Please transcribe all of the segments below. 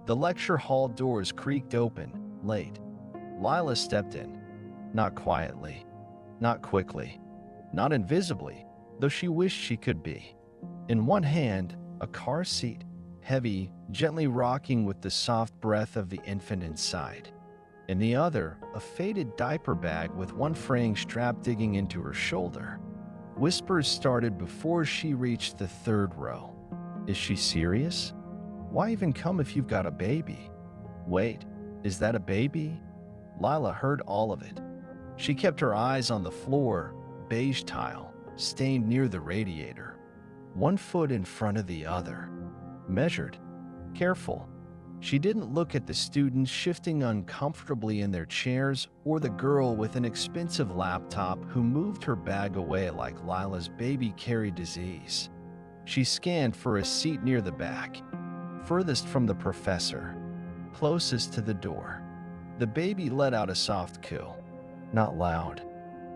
The lecture hall doors creaked open, late. Lila stepped in. Not quietly, not quickly, not invisibly, though she wished she could be. In one hand, a car seat, heavy, gently rocking with the soft breath of the infant inside. In the other, a faded diaper bag with one fraying strap digging into her shoulder. Whispers started before she reached the third row. Is she serious? Why even come if you've got a baby? Wait, is that a baby? Lila heard all of it. She kept her eyes on the floor, beige tile, stained near the radiator. One foot in front of the other. Measured. Careful. She didn't look at the students shifting uncomfortably in their chairs or the girl with an expensive laptop who moved her bag away like Lila's baby carried disease. She scanned for a seat near the back, furthest from the professor, closest to the door. The baby let out a soft coo. Not loud,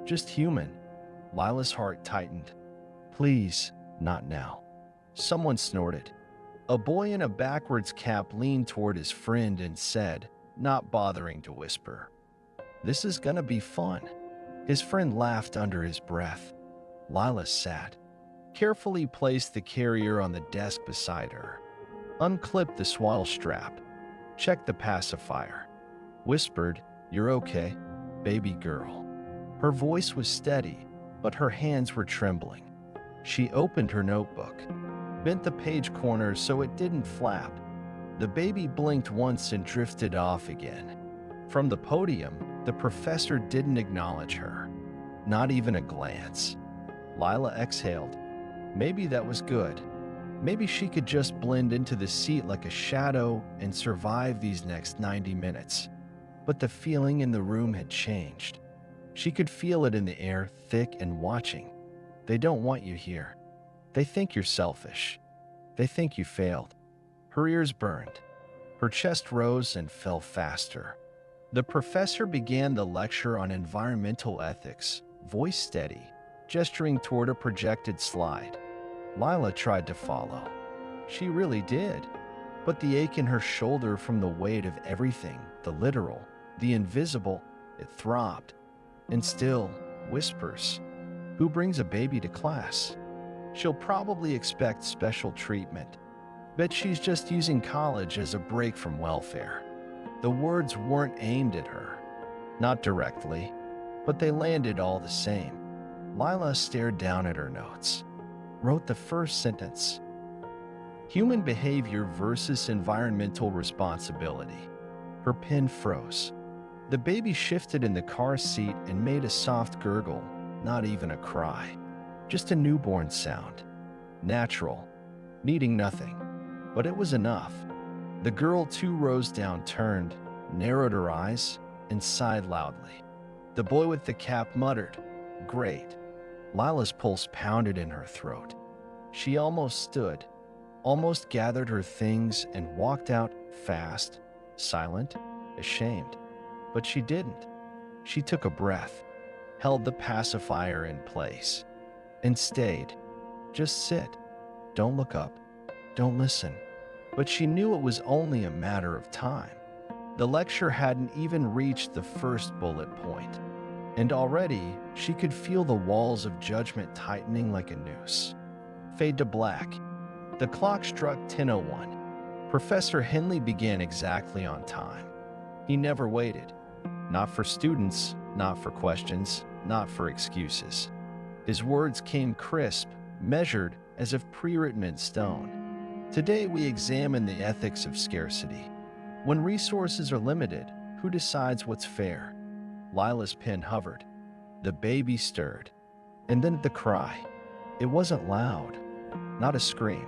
just human. Lila's heart tightened. Please, not now. Someone snorted. A boy in a backwards cap leaned toward his friend and said, not bothering to whisper, "This is gonna be fun." His friend laughed under his breath. Lila sat, carefully placed the carrier on the desk beside her, unclipped the swaddle strap, checked the pacifier, whispered, "You're okay, baby girl." Her voice was steady, but her hands were trembling. She opened her notebook, bent the page corners so it didn't flap. The baby blinked once and drifted off again. From the podium, the professor didn't acknowledge her. Not even a glance. Lila exhaled. Maybe that was good. Maybe she could just blend into the seat like a shadow and survive these next 90 minutes. But the feeling in the room had changed. She could feel it in the air, thick and watching. They don't want you here. They think you're selfish. They think you failed. Her ears burned. Her chest rose and fell faster. The professor began the lecture on environmental ethics, voice steady, gesturing toward a projected slide. Lila tried to follow. She really did. But the ache in her shoulder from the weight of everything, the literal, the invisible, it throbbed. And still, whispers. Who brings a baby to class? She'll probably expect special treatment. Bet she's just using college as a break from welfare. The words weren't aimed at her. Not directly, but they landed all the same. Lila stared down at her notes. Wrote the first sentence. Human behavior versus environmental responsibility. Her pen froze. The baby shifted in the car seat and made a soft gurgle, not even a cry. Just a newborn sound. Natural, needing nothing. But it was enough. The girl 2 rows down turned, narrowed her eyes, and sighed loudly. The boy with the cap muttered, "Great." Lila's pulse pounded in her throat. She almost stood, almost gathered her things and walked out fast, silent, ashamed. But she didn't. She took a breath, held the pacifier in place, and stayed. Just sit. Don't look up. Don't listen. But she knew it was only a matter of time. The lecture hadn't even reached the first bullet point, and already she could feel the walls of judgment tightening like a noose. Fade to black. The clock struck 10:01. Professor Henley began exactly on time. He never waited. Not for students, not for questions, not for excuses. His words came crisp, measured, as if pre-written in stone. Today we examine the ethics of scarcity. When resources are limited, who decides what's fair? Lila's pen hovered. The baby stirred. And then the cry. It wasn't loud. Not a scream.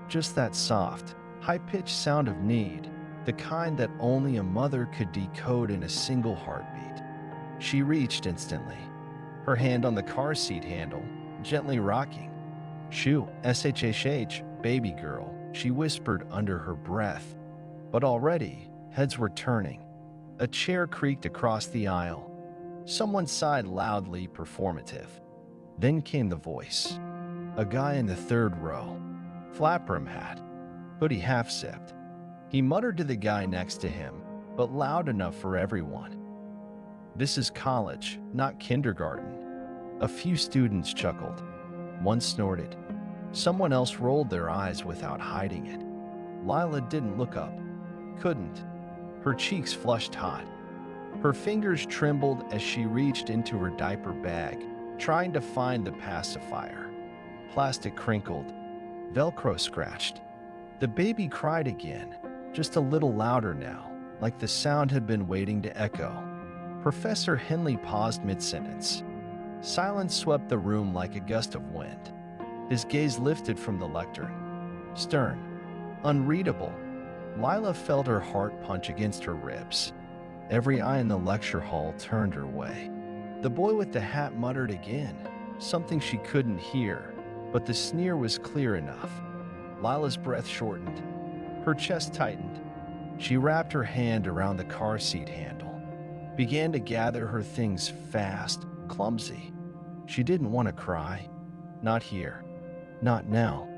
Just that soft, high-pitched sound of need, the kind that only a mother could decode in a single heartbeat. She reached instantly, her hand on the car seat handle, gently rocking. "Shoo, SHHH, baby girl," she whispered under her breath. But already, heads were turning. A chair creaked across the aisle. Someone sighed loudly, performative. Then came the voice. A guy in the third row. Flap brim hat. Hoodie half-zipped. He muttered to the guy next to him, but loud enough for everyone. "This is college, not kindergarten." A few students chuckled. One snorted. Someone else rolled their eyes without hiding it. Lila didn't look up. Couldn't. Her cheeks flushed hot. Her fingers trembled as she reached into her diaper bag, trying to find the pacifier. Plastic crinkled. Velcro scratched. The baby cried again, just a little louder now, like the sound had been waiting to echo. Professor Henley paused mid-sentence. Silence swept the room like a gust of wind. His gaze lifted from the lectern. Stern. Unreadable. Lila felt her heart punch against her ribs. Every eye in the lecture hall turned her way. The boy with the hat muttered again, something she couldn't hear, but the sneer was clear enough. Lila's breath shortened. Her chest tightened. She wrapped her hand around the car seat handle, began to gather her things fast, clumsy. She didn't want to cry. Not here. Not now.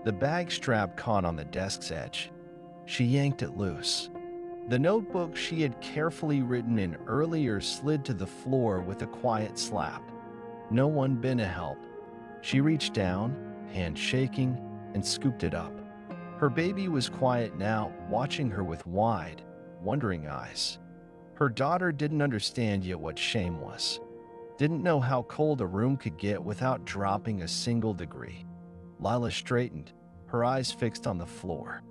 The bag strap caught on the desk's edge. She yanked it loose. The notebook she had carefully written in earlier slid to the floor with a quiet slap. No one been to help. She reached down, hand shaking, and scooped it up. Her baby was quiet now, watching her with wide, wondering eyes. Her daughter didn't understand yet what shame was. Didn't know how cold a room could get without dropping a single degree. Lila straightened, her eyes fixed on the floor.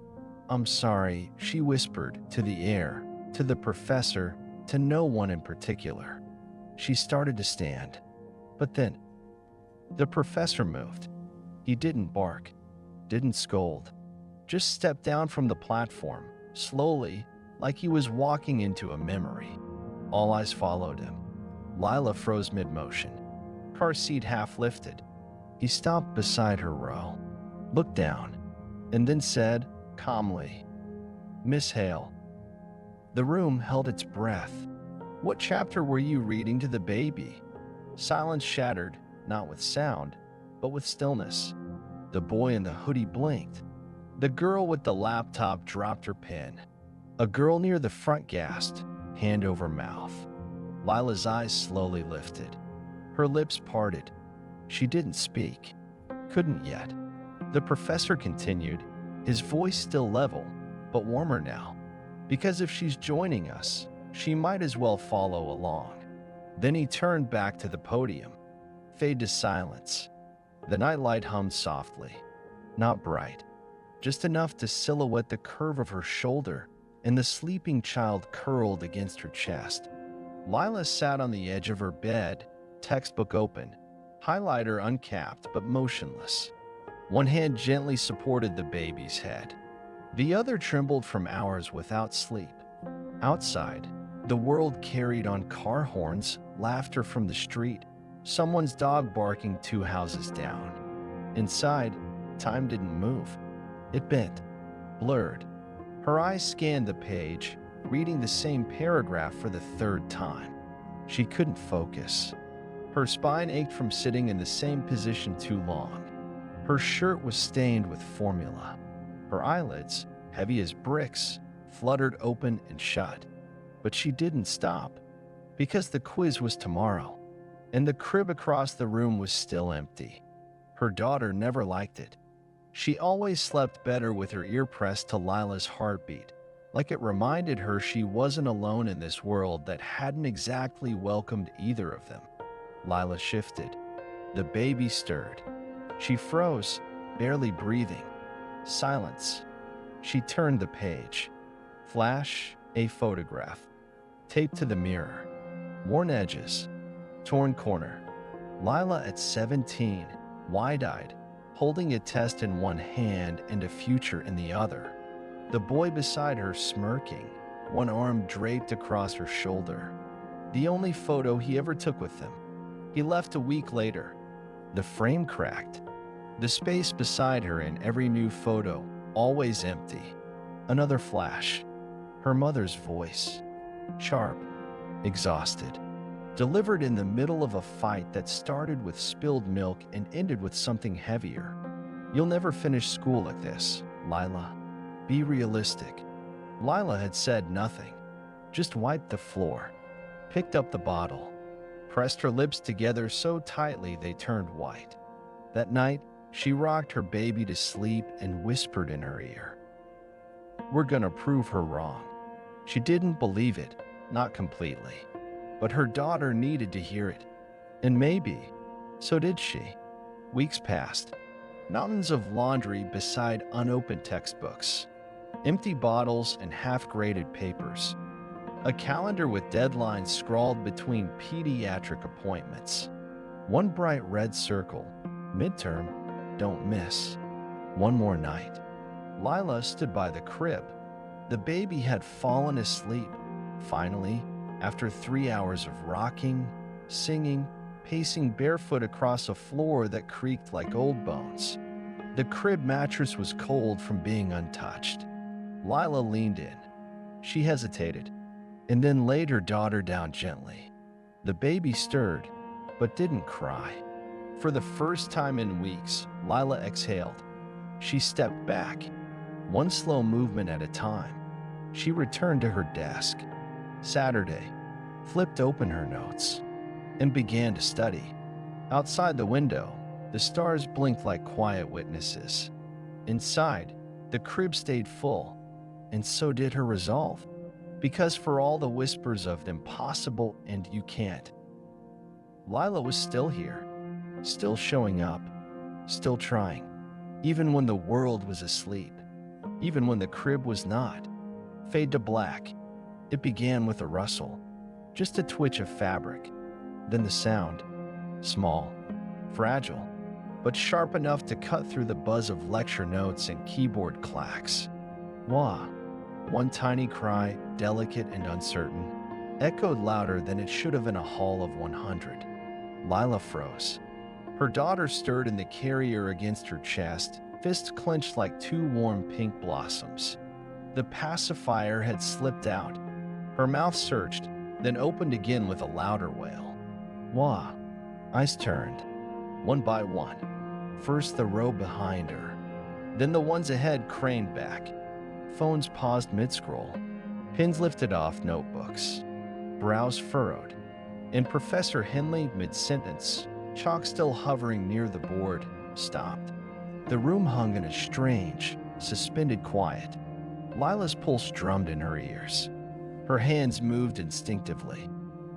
"I'm sorry," she whispered, to the air, to the professor, to no one in particular. She started to stand. But then, the professor moved. He didn't bark, didn't scold, just stepped down from the platform, slowly, like he was walking into a memory. All eyes followed him. Lila froze mid-motion, car seat half lifted. He stopped beside her row, looked down, and then said, calmly, "Miss Hale." The room held its breath. "What chapter were you reading to the baby?" Silence shattered, not with sound, but with stillness. The boy in the hoodie blinked. The girl with the laptop dropped her pen. A girl near the front gasped, hand over mouth. Lila's eyes slowly lifted. Her lips parted. She didn't speak. Couldn't yet. The professor continued, his voice still level, but warmer now. "Because if she's joining us, she might as well follow along." Then he turned back to the podium. Fade to silence. The nightlight hummed softly. Not bright. Just enough to silhouette the curve of her shoulder and the sleeping child curled against her chest. Lila sat on the edge of her bed, textbook open, highlighter uncapped but motionless. One hand gently supported the baby's head. The other trembled from hours without sleep. Outside, the world carried on car horns, laughter from the street, someone's dog barking 2 houses down. Inside, time didn't move. It bent, blurred. Her eyes scanned the page, reading the same paragraph for the 3rd time. She couldn't focus. Her spine ached from sitting in the same position too long. Her shirt was stained with formula. Her eyelids, heavy as bricks, fluttered open and shut. But she didn't stop, because the quiz was tomorrow, and the crib across the room was still empty. Her daughter never liked it. She always slept better with her ear pressed to Lila's heartbeat, like it reminded her she wasn't alone in this world that hadn't exactly welcomed either of them. Lila shifted. The baby stirred. She froze, barely breathing. Silence. She turned the page. Flash, a photograph. Taped to the mirror. Worn edges. Torn corner. Lila at 17, wide-eyed, holding a test in one hand and a future in the other. The boy beside her smirking, one arm draped across her shoulder. The only photo he ever took with them. He left a week later. The frame cracked. The space beside her in every new photo, always empty. Another flash. Her mother's voice. Sharp, exhausted. Delivered in the middle of a fight that started with spilled milk and ended with something heavier. "You'll never finish school like this, Lila. Be realistic." Lila had said nothing, just wiped the floor, picked up the bottle, pressed her lips together so tightly they turned white. That night, she rocked her baby to sleep and whispered in her ear, "We're gonna prove her wrong." She didn't believe it, not completely, but her daughter needed to hear it. And maybe, so did she. Weeks passed. Mountains of laundry beside unopened textbooks, empty bottles and half-graded papers, a calendar with deadlines scrawled between pediatric appointments, one bright red circle, midterm, don't miss. One more night. Lila stood by the crib. The baby had fallen asleep, finally, after 3 hours of rocking, singing, pacing barefoot across a floor that creaked like old bones. The crib mattress was cold from being untouched. Lila leaned in. She hesitated, and then laid her daughter down gently. The baby stirred, but didn't cry. For the first time in weeks, Lila exhaled. She stepped back, one slow movement at a time. She returned to her desk. Saturday, flipped open her notes, and began to study. Outside the window, the stars blinked like quiet witnesses. Inside, the crib stayed full, and so did her resolve. Because for all the whispers of impossible and you can't, Lila was still here, still showing up, still trying, even when the world was asleep, even when the crib was not. Fade to black. It began with a rustle, just a twitch of fabric. Then the sound, small, fragile, but sharp enough to cut through the buzz of lecture notes and keyboard clacks. Wah! One tiny cry, delicate and uncertain, echoed louder than it should have in a hall of 100. Lila froze. Her daughter stirred in the carrier against her chest, fists clenched like two warm pink blossoms. The pacifier had slipped out. Her mouth searched, then opened again with a louder wail. Wah! Eyes turned, one by one. First the row behind her, then the ones ahead craned back. Phones paused mid-scroll, pins lifted off notebooks, brows furrowed, and Professor Henley, mid-sentence, chalk still hovering near the board, stopped. The room hung in a strange, suspended quiet. Lila's pulse drummed in her ears. Her hands moved instinctively.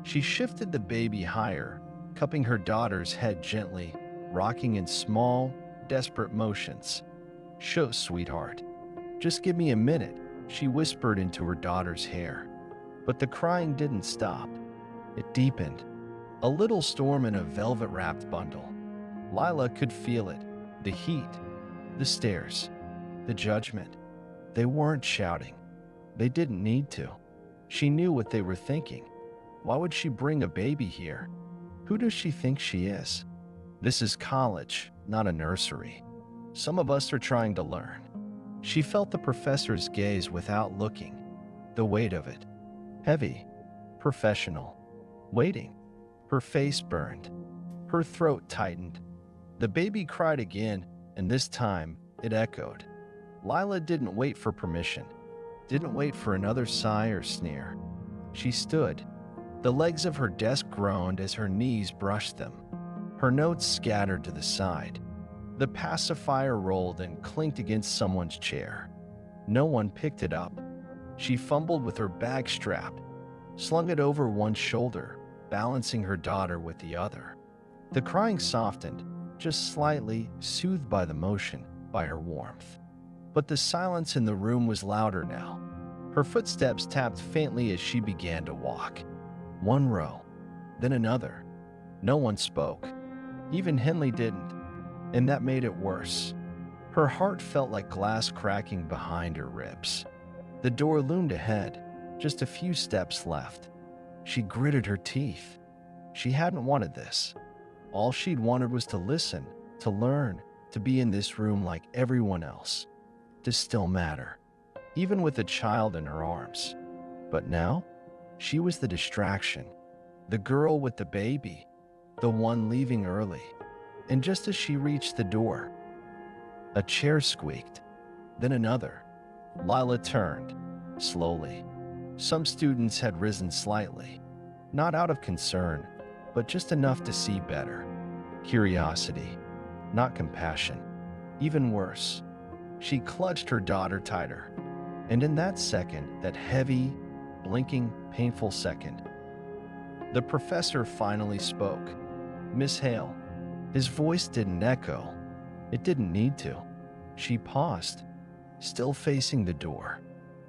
She shifted the baby higher, cupping her daughter's head gently, rocking in small, desperate motions. "Shush, sweetheart. Just give me a minute," she whispered into her daughter's hair. But the crying didn't stop. It deepened. A little storm in a velvet-wrapped bundle. Lila could feel it. The heat, the stares, the judgment. They weren't shouting. They didn't need to. She knew what they were thinking. Why would she bring a baby here? Who does she think she is? This is college, not a nursery. Some of us are trying to learn. She felt the professor's gaze without looking. The weight of it. Heavy, professional, waiting. Her face burned. Her throat tightened. The baby cried again, and this time it echoed. Lila didn't wait for permission, didn't wait for another sigh or sneer. She stood. The legs of her desk groaned as her knees brushed them. Her notes scattered to the side. The pacifier rolled and clinked against someone's chair. No one picked it up. She fumbled with her bag strap, slung it over one shoulder, balancing her daughter with the other. The crying softened, just slightly, soothed by the motion, by her warmth. But the silence in the room was louder now. Her footsteps tapped faintly as she began to walk. One row, then another. No one spoke. Even Henley didn't, and that made it worse. Her heart felt like glass cracking behind her ribs. The door loomed ahead, just a few steps left. She gritted her teeth. She hadn't wanted this. All she'd wanted was to listen, to learn, to be in this room like everyone else, to still matter, even with a child in her arms. But now, she was the distraction, the girl with the baby, the one leaving early. And just as she reached the door, a chair squeaked, then another. Lila turned. slowly. Some students had risen slightly, not out of concern, but just enough to see better. Curiosity, not compassion. Even worse, she clutched her daughter tighter. And in that second, that heavy, blinking, painful second, the professor finally spoke. Miss Hale. His voice didn't echo. It didn't need to. She paused, still facing the door.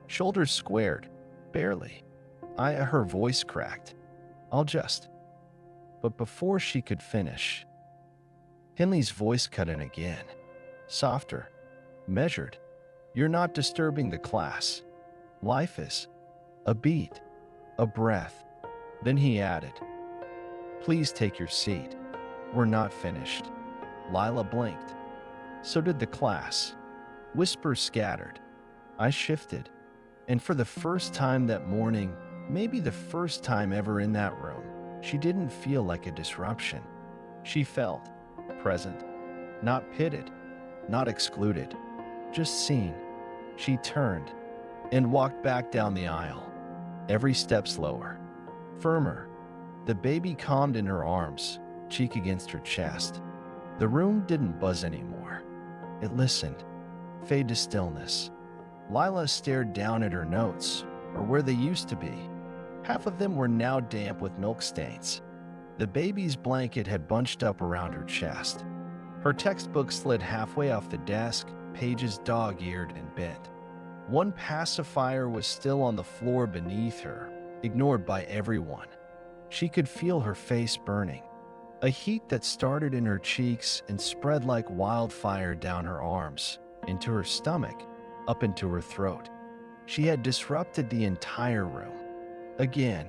Shoulders squared, barely. Her voice cracked. I'll just. But before she could finish, Henley's voice cut in again. Softer, measured. You're not disturbing the class. Life is. A beat, a breath. Then he added, please take your seat. We're not finished. Lila blinked. So did the class. Whispers scattered. I shifted. And for the first time that morning, maybe the first time ever in that room, she didn't feel like a disruption. She felt present, not pitted, not excluded, just seen. She turned and walked back down the aisle, every step slower, firmer. The baby calmed in her arms, cheek against her chest. The room didn't buzz anymore. It listened, fade to stillness. Lila stared down at her notes, or where they used to be. Half of them were now damp with milk stains. The baby's blanket had bunched up around her chest. Her textbook slid halfway off the desk, pages dog-eared and bent. One pacifier was still on the floor beneath her, ignored by everyone. She could feel her face burning, a heat that started in her cheeks and spread like wildfire down her arms, into her stomach, up into her throat. She had disrupted the entire room. Again,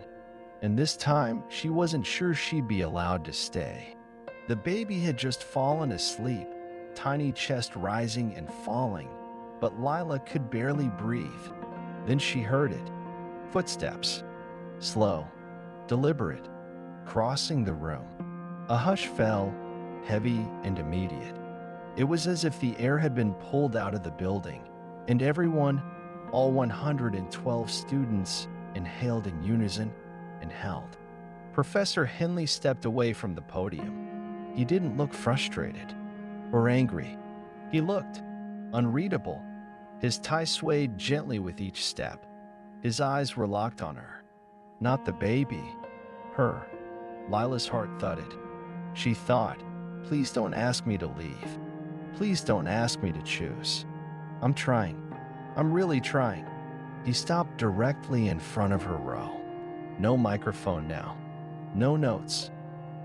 and this time she wasn't sure she'd be allowed to stay. The baby had just fallen asleep, tiny chest rising and falling, but Lila could barely breathe. Then she heard it. Footsteps. Slow, deliberate, crossing the room. A hush fell, heavy and immediate. It was as if the air had been pulled out of the building, and everyone, all 112 students, inhaled in unison and held. Professor Henley stepped away from the podium. He didn't look frustrated or angry. He looked unreadable. His tie swayed gently with each step. His eyes were locked on her. Not the baby. Her. Lila's heart thudded. She thought, please don't ask me to leave. Please don't ask me to choose. I'm trying. I'm really trying. He stopped directly in front of her row. No microphone now. No notes.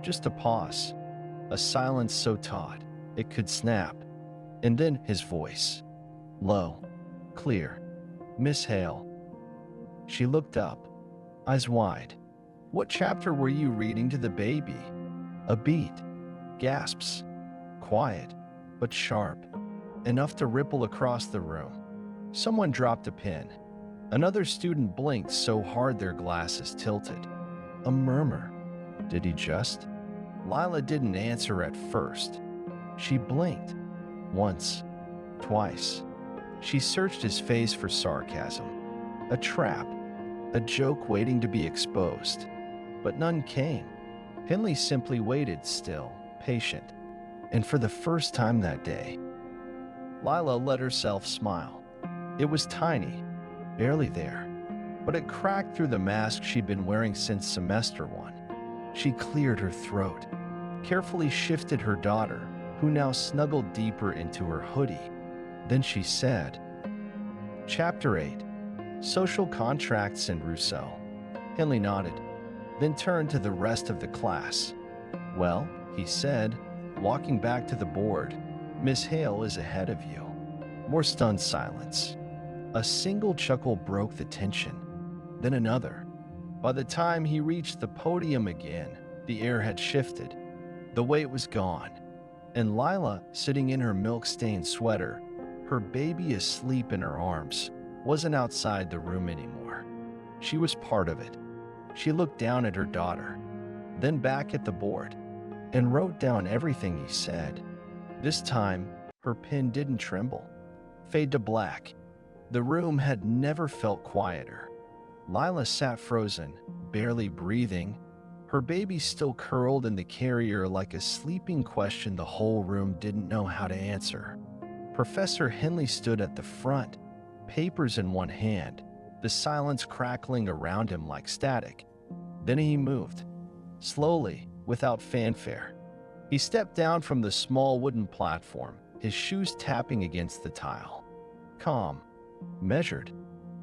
Just a pause. A silence so taut it could snap. And then his voice. Low. Clear. Miss Hale. She looked up, eyes wide. What chapter were you reading to the baby? A beat. Gasps. Quiet, but sharp. Enough to ripple across the room. Someone dropped a pen. Another student blinked so hard their glasses tilted. A murmur. Did he just? Lila didn't answer at first. She blinked. Once. Twice. She searched his face for sarcasm. A trap. A joke waiting to be exposed. But none came. Henley simply waited still, patient. And for the first time that day, Lila let herself smile. It was tiny, barely there, but it cracked through the mask she'd been wearing since semester one. She cleared her throat, carefully shifted her daughter, who now snuggled deeper into her hoodie. Then she said, Chapter 8, Social Contracts in Rousseau. Henley nodded, then turned to the rest of the class. Well, he said, walking back to the board, Miss Hale is ahead of you. More stunned silence. A single chuckle broke the tension, then another. By the time he reached the podium again, the air had shifted. The weight was gone, and Lila, sitting in her milk-stained sweater, her baby asleep in her arms, wasn't outside the room anymore. She was part of it. She looked down at her daughter, then back at the board, and wrote down everything he said. This time, her pen didn't tremble. Fade to black. The room had never felt quieter. Lila sat frozen, barely breathing, her baby still curled in the carrier like a sleeping question the whole room didn't know how to answer. Professor Henley stood at the front, papers in one hand, the silence crackling around him like static. Then he moved, slowly, without fanfare. He stepped down from the small wooden platform, his shoes tapping against the tile. Calm, measured,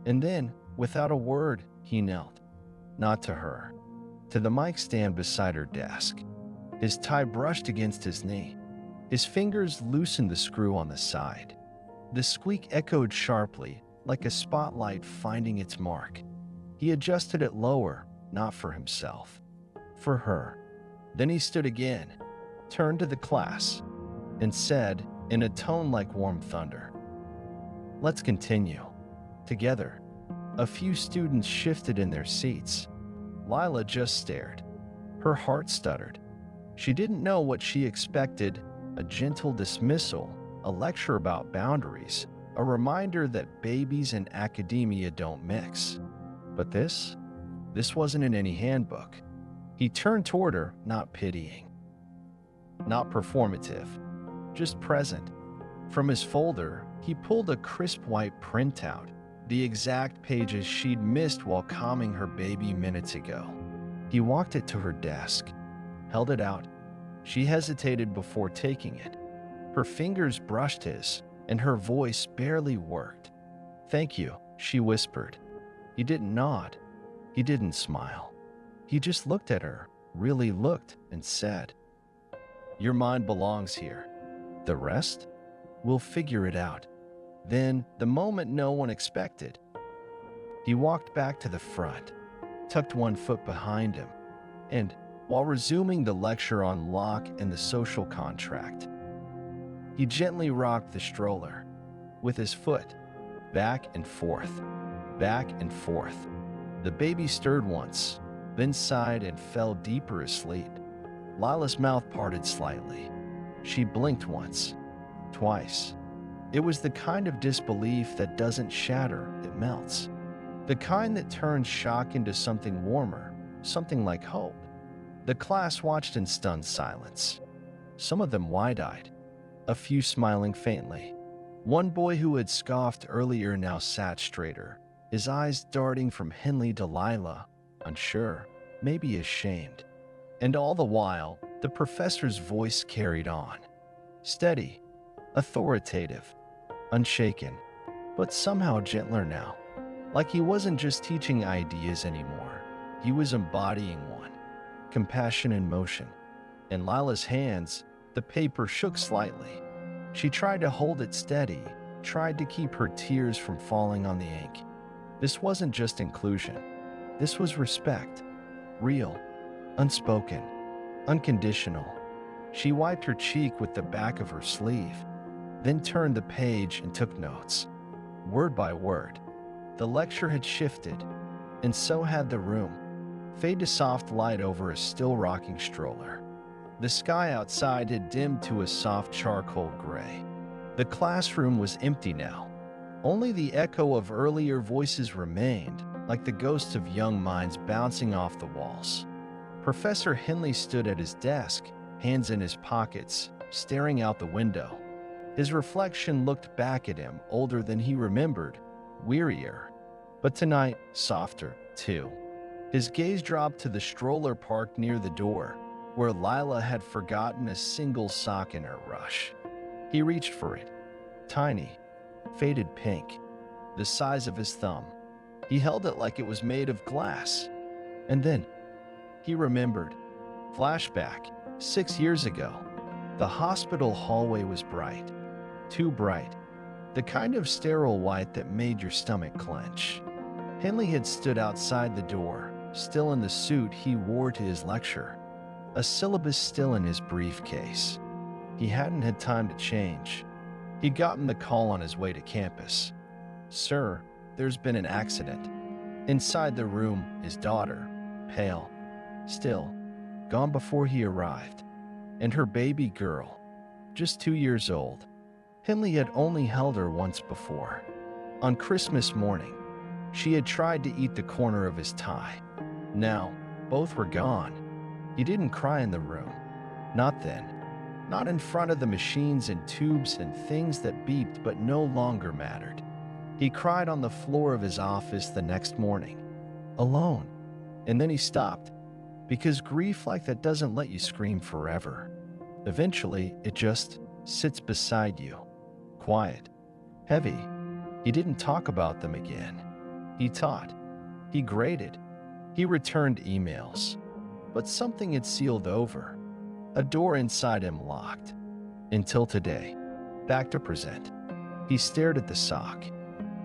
and then, without a word, he knelt. Not to her, to the mic stand beside her desk. His tie brushed against his knee. His fingers loosened the screw on the side. The squeak echoed sharply, like a spotlight finding its mark. He adjusted it lower, not for himself, for her. Then he stood again, turned to the class, and said, in a tone like warm thunder, "Let's continue." Together. A few students shifted in their seats. Lila just stared. Her heart stuttered. She didn't know what she expected, a gentle dismissal, a lecture about boundaries, a reminder that babies and academia don't mix. But this wasn't in any handbook. He turned toward her, not pitying, not performative, just present. From his folder, he pulled a crisp white printout, the exact pages she'd missed while calming her baby minutes ago. He walked it to her desk, held it out. She hesitated before taking it. Her fingers brushed his, and her voice barely worked. "Thank you," she whispered. He didn't nod. He didn't smile. He just looked at her, really looked, and said, "Your mind belongs here. The rest? We'll figure it out." Then, the moment no one expected, he walked back to the front, tucked one foot behind him, and, while resuming the lecture on Locke and the social contract, he gently rocked the stroller, with his foot, back and forth, back and forth. The baby stirred once, then sighed and fell deeper asleep. Lila's mouth parted slightly. She blinked once, twice. It was the kind of disbelief that doesn't shatter, it melts. The kind that turns shock into something warmer, something like hope. The class watched in stunned silence. Some of them wide-eyed, a few smiling faintly. One boy who had scoffed earlier now sat straighter, his eyes darting from Henley to Lila, unsure, maybe ashamed. And all the while, the professor's voice carried on. Steady, authoritative, unshaken, but somehow gentler now. Like he wasn't just teaching ideas anymore. He was embodying one. Compassion in motion. In Lila's hands, the paper shook slightly. She tried to hold it steady, tried to keep her tears from falling on the ink. This wasn't just inclusion. This was respect. Real, unspoken, unconditional. She wiped her cheek with the back of her sleeve, then turned the page and took notes. Word by word. The lecture had shifted, and so had the room. Fade to soft light over a still rocking stroller. The sky outside had dimmed to a soft charcoal gray. The classroom was empty now. Only the echo of earlier voices remained, like the ghosts of young minds bouncing off the walls. Professor Henley stood at his desk, hands in his pockets, staring out the window. His reflection looked back at him, older than he remembered, wearier, but tonight softer, too. His gaze dropped to the stroller parked near the door, where Lila had forgotten a single sock in her rush. He reached for it, tiny, faded pink, the size of his thumb. He held it like it was made of glass. And then, he remembered. Flashback, 6 years ago. The hospital hallway was bright. Too bright. The kind of sterile white that made your stomach clench. Henley had stood outside the door, still in the suit he wore to his lecture, a syllabus still in his briefcase. He hadn't had time to change. He'd gotten the call on his way to campus. "Sir, there's been an accident." Inside the room, his daughter, pale, still, gone before he arrived, and her baby girl, just 2 years old. Henley had only held her once before. On Christmas morning, she had tried to eat the corner of his tie. Now, both were gone. He didn't cry in the room. Not then. Not in front of the machines and tubes and things that beeped but no longer mattered. He cried on the floor of his office the next morning, alone. And then he stopped, because grief like that doesn't let you scream forever. Eventually, it just sits beside you, quiet, heavy. He didn't talk about them again. He taught. He graded. He returned emails. But something had sealed over. A door inside him locked. Until today, back to present. He stared at the sock.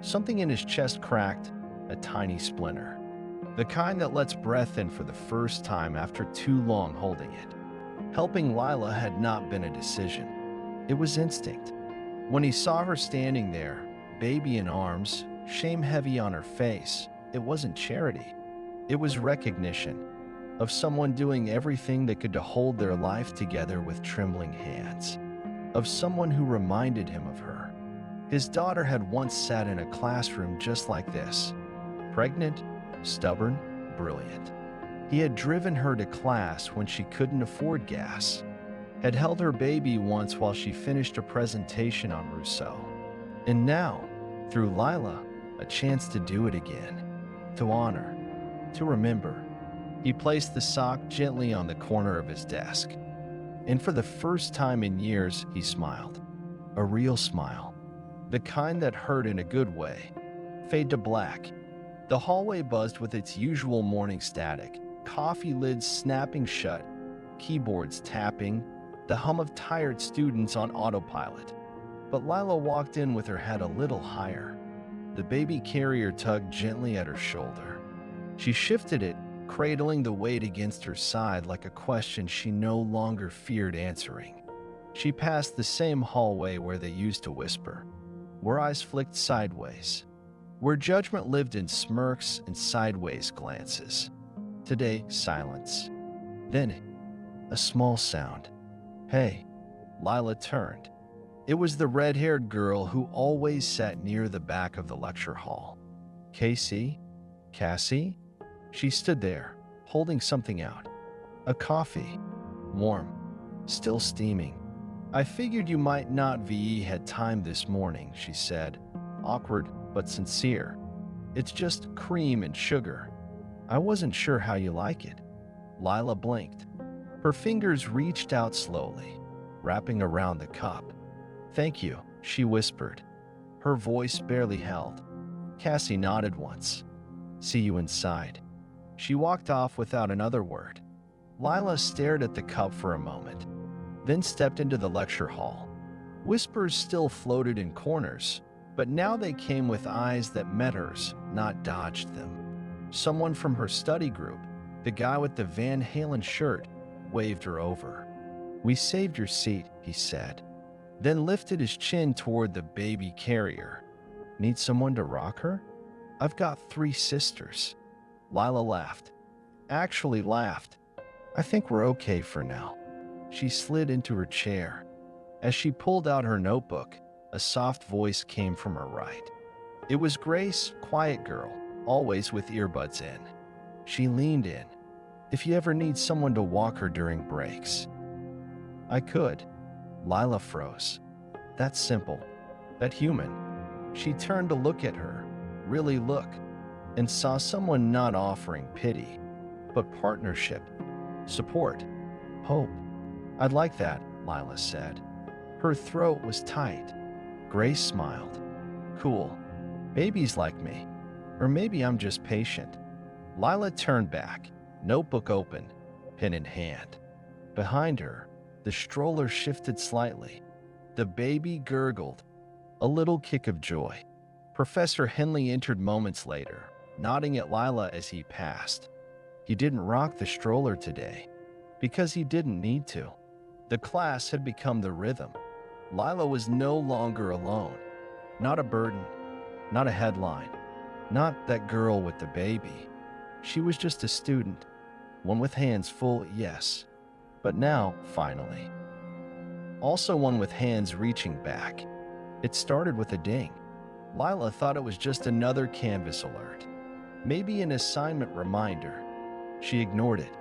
Something in his chest cracked, a tiny splinter. The kind that lets breath in for the first time after too long holding it. Helping Lila had not been a decision. It was instinct. When he saw her standing there, baby in arms, shame heavy on her face, it wasn't charity. It was recognition of someone doing everything they could to hold their life together with trembling hands. Of someone who reminded him of her. His daughter had once sat in a classroom just like this. Pregnant, stubborn, brilliant. He had driven her to class when she couldn't afford gas. Had held her baby once while she finished a presentation on Rousseau. And now, through Lila, a chance to do it again. To honor. To remember. He placed the sock gently on the corner of his desk. And for the first time in years, he smiled. A real smile. The kind that hurt in a good way. Fade to black. The hallway buzzed with its usual morning static. Coffee lids snapping shut. Keyboards tapping. The hum of tired students on autopilot. But Lila walked in with her head a little higher. The baby carrier tugged gently at her shoulder. She shifted it, cradling the weight against her side like a question she no longer feared answering. She passed the same hallway where they used to whisper, where eyes flicked sideways, where judgment lived in smirks and sideways glances. Today, silence. Then, a small sound. Hey, Lila turned. It was the red-haired girl who always sat near the back of the lecture hall. Casey? Cassie? She stood there, holding something out. A coffee. Warm. Still steaming. I figured you might not VE had time this morning, she said. Awkward, but sincere. It's just cream and sugar. I wasn't sure how you like it. Lila blinked. Her fingers reached out slowly, wrapping around the cup. Thank you, she whispered. Her voice barely held. Cassie nodded once. See you inside. She walked off without another word. Lila stared at the cup for a moment, then stepped into the lecture hall. Whispers still floated in corners, but now they came with eyes that met hers, not dodged them. Someone from her study group, the guy with the Van Halen shirt, waved her over. We saved your seat, he said, then lifted his chin toward the baby carrier. Need someone to rock her? I've got 3 sisters. Lila laughed. Actually laughed. I think we're okay for now. She slid into her chair. As she pulled out her notebook, a soft voice came from her right. It was Grace, quiet girl, always with earbuds in. She leaned in. If you ever need someone to walk her during breaks. I could. Lila froze. That simple. That human. She turned to look at her, really look, and saw someone not offering pity, but partnership, support, hope. I'd like that, Lila said. Her throat was tight. Grace smiled. Cool. Babies like me. Or maybe I'm just patient. Lila turned back, notebook open, pen in hand. Behind her, the stroller shifted slightly. The baby gurgled, a little kick of joy. Professor Henley entered moments later, nodding at Lila as he passed. He didn't rock the stroller today, because he didn't need to. The class had become the rhythm. Lila was no longer alone. Not a burden, not a headline, not that girl with the baby. She was just a student, one with hands full, yes, but now, finally. Also one with hands reaching back. It started with a ding. Lila thought it was just another Canvas alert, maybe an assignment reminder. She ignored it,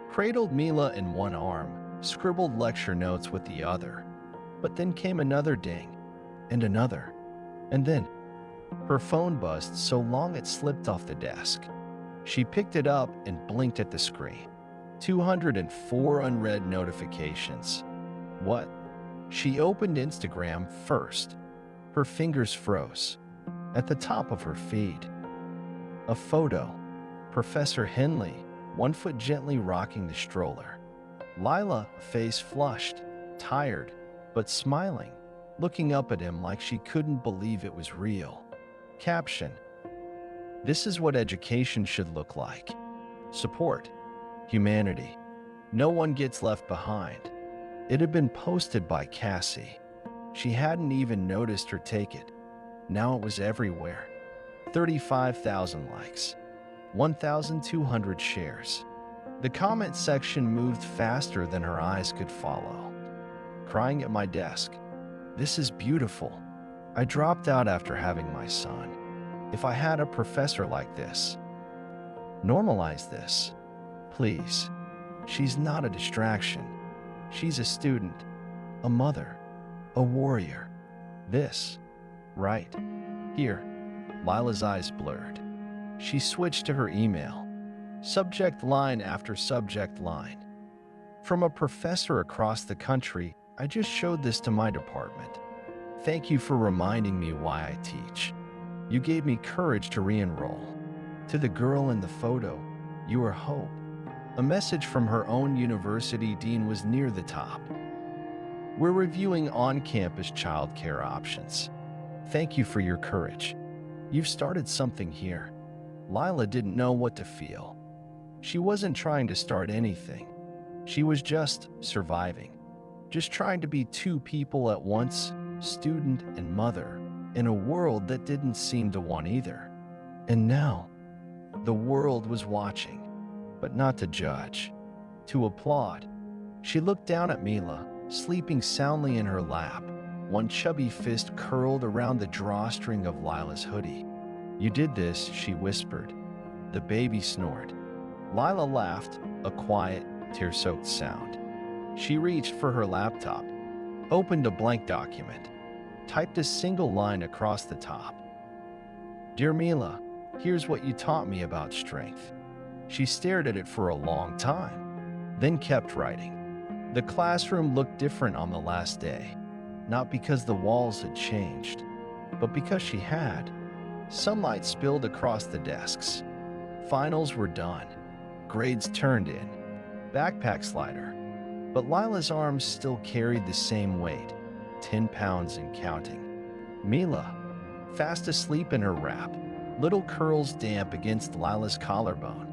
cradled Mila in one arm, scribbled lecture notes with the other. But then came another ding, and another, and then her phone buzzed so long it slipped off the desk. She picked it up and blinked at the screen. 204 unread notifications. What? She opened Instagram first. Her fingers froze. At the top of her feed, a photo. Professor Henley, one foot gently rocking the stroller. Lila, face flushed, tired, but smiling, looking up at him like she couldn't believe it was real. Caption: "This is what education should look like. Support. Humanity. No one gets left behind." It had been posted by Cassie. She hadn't even noticed her take it. Now it was everywhere. 35,000 likes. 1,200 shares. The comment section moved faster than her eyes could follow. Crying at my desk. "This is beautiful. I dropped out after having my son. If I had a professor like this. Normalize this. Please. She's not a distraction. She's a student, a mother, a warrior. This. Right. Here." Lila's eyes blurred. She switched to her email. Subject line after subject line. "From a professor across the country, I just showed this to my department. Thank you for reminding me why I teach. You gave me courage to re-enroll. To the girl in the photo, you are hope." A message from her own university dean was near the top. "We're reviewing on-campus childcare options. Thank you for your courage. You've started something here." Lila didn't know what to feel. She wasn't trying to start anything. She was just surviving. Just trying to be two people at once, student and mother, in a world that didn't seem to want either. And now, the world was watching, but not to judge, to applaud. She looked down at Mila, sleeping soundly in her lap, one chubby fist curled around the drawstring of Lila's hoodie. "You did this," she whispered. The baby snored. Lila laughed, a quiet, tear-soaked sound. She reached for her laptop, opened a blank document, typed a single line across the top. "Dear Mila, here's what you taught me about strength." She stared at it for a long time, then kept writing. The classroom looked different on the last day, not because the walls had changed, but because she had. Sunlight spilled across the desks. Finals were done. Grades turned in. Backpack slider. But Lila's arms still carried the same weight, 10 pounds and counting. Mila, fast asleep in her wrap, little curls damp against Lila's collarbone.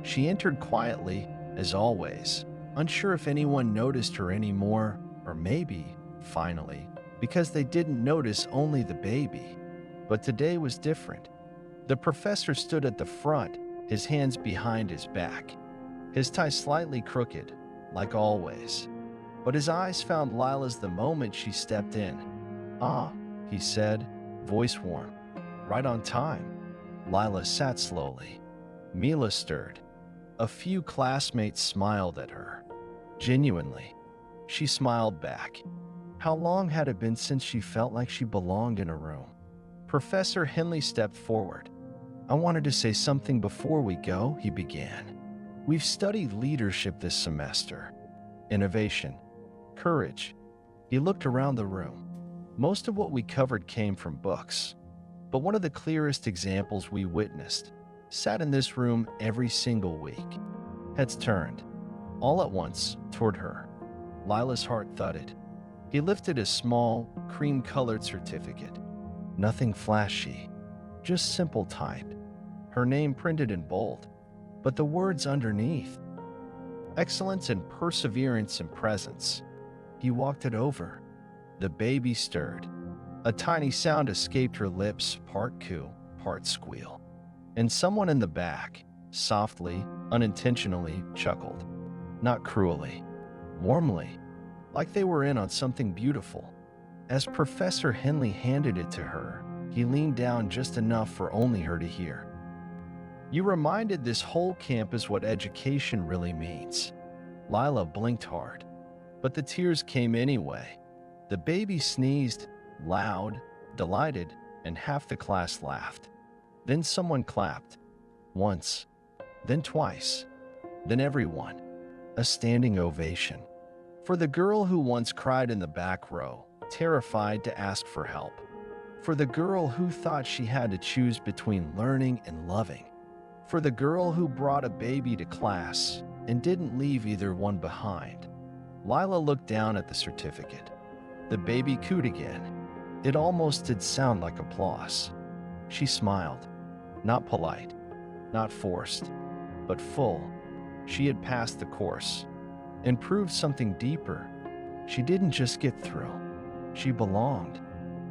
She entered quietly, as always, unsure if anyone noticed her anymore, or maybe, finally, because they didn't notice only the baby. But today was different. The professor stood at the front, his hands behind his back, his tie slightly crooked, like always. But his eyes found Lila's the moment she stepped in. "Ah," he said, voice warm. "Right on time." Lila sat slowly. Mila stirred. A few classmates smiled at her. Genuinely. She smiled back. How long had it been since she felt like she belonged in a room? Professor Henley stepped forward. "I wanted to say something before we go," he began. "We've studied leadership this semester. Innovation. Courage." He looked around the room. Most of what we covered came from books. But one of the clearest examples we witnessed sat in this room every single week. Heads turned, all at once, toward her. Lila's heart thudded. He lifted a small, cream-colored certificate. Nothing flashy, just simple type. Her name printed in bold, but the words underneath. Excellence in perseverance and presence. He walked it over. The baby stirred. A tiny sound escaped her lips, part coo, part squeal. And someone in the back, softly, unintentionally, chuckled. Not cruelly, warmly, like they were in on something beautiful. As Professor Henley handed it to her, He leaned down just enough for only her to hear. "You reminded this whole campus what education really means." Lila blinked hard, but the tears came anyway. The baby sneezed, loud, delighted, and half the class laughed. Then someone clapped. Once, then twice, then everyone. A standing ovation. For the girl who once cried in the back row, terrified to ask for help. For the girl who thought she had to choose between learning and loving. For the girl who brought a baby to class and didn't leave either one behind. Lila looked down at the certificate. The baby cooed again. It almost did sound like applause. She smiled. Not polite, not forced, but full. She had passed the course and proved something deeper. She didn't just get through. She belonged.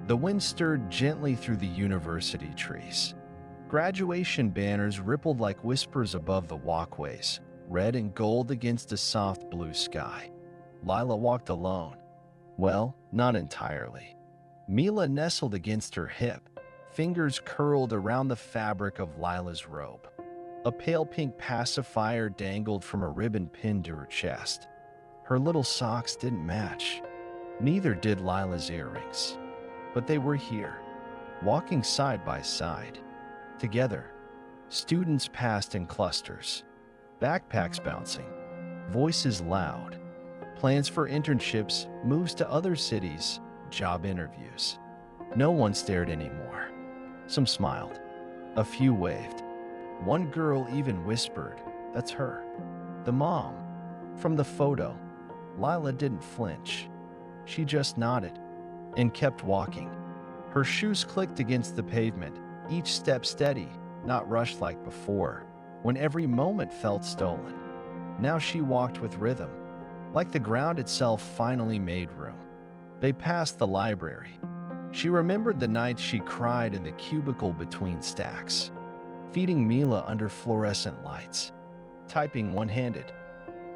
The wind stirred gently through the university trees. Graduation banners rippled like whispers above the walkways, red and gold against a soft blue sky. Lila walked alone. Well, not entirely. Mila nestled against her hip, fingers curled around the fabric of Lila's robe. A pale pink pacifier dangled from a ribbon pinned to her chest. Her little socks didn't match. Neither did Lila's earrings. But they were here, walking side by side. Together, students passed in clusters, backpacks bouncing, voices loud, plans for internships, moves to other cities, job interviews. No one stared anymore. Some smiled. A few waved. One girl even whispered, "That's her." The mom. From the photo, Lila didn't flinch. She just nodded and kept walking. Her shoes clicked against the pavement, each step steady, not rushed like before, when every moment felt stolen. Now she walked with rhythm, like the ground itself finally made room. They passed the library. She remembered the nights she cried in the cubicle between stacks, feeding Mila under fluorescent lights, typing one-handed,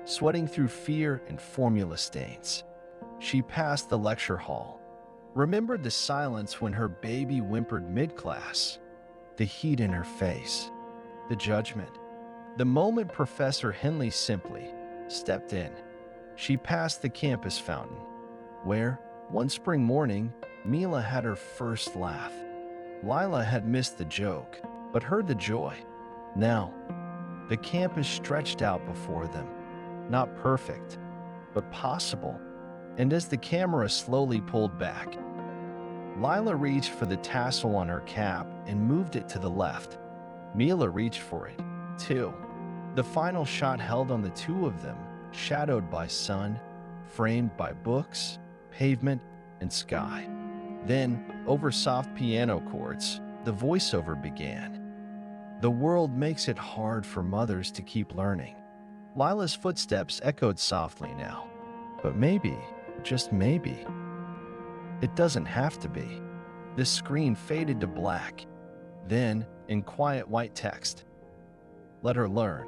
sweating through fear and formula stains. She passed the lecture hall, remembered the silence when her baby whimpered mid-class, the heat in her face, the judgment. The moment Professor Henley simply stepped in, she passed the campus fountain, where, one spring morning, Mila had her first laugh. Lila had missed the joke, but heard the joy. Now, the campus stretched out before them, not perfect, but possible. And as the camera slowly pulled back, Lila reached for the tassel on her cap and moved it to the left. Mila reached for it, too. The final shot held on the two of them, shadowed by sun, framed by books, pavement, and sky. Then, over soft piano chords, the voiceover began. "The world makes it hard for mothers to keep learning." Lila's footsteps echoed softly now. But maybe, just maybe, it doesn't have to be. The screen faded to black. Then, in quiet white text, "Let her learn."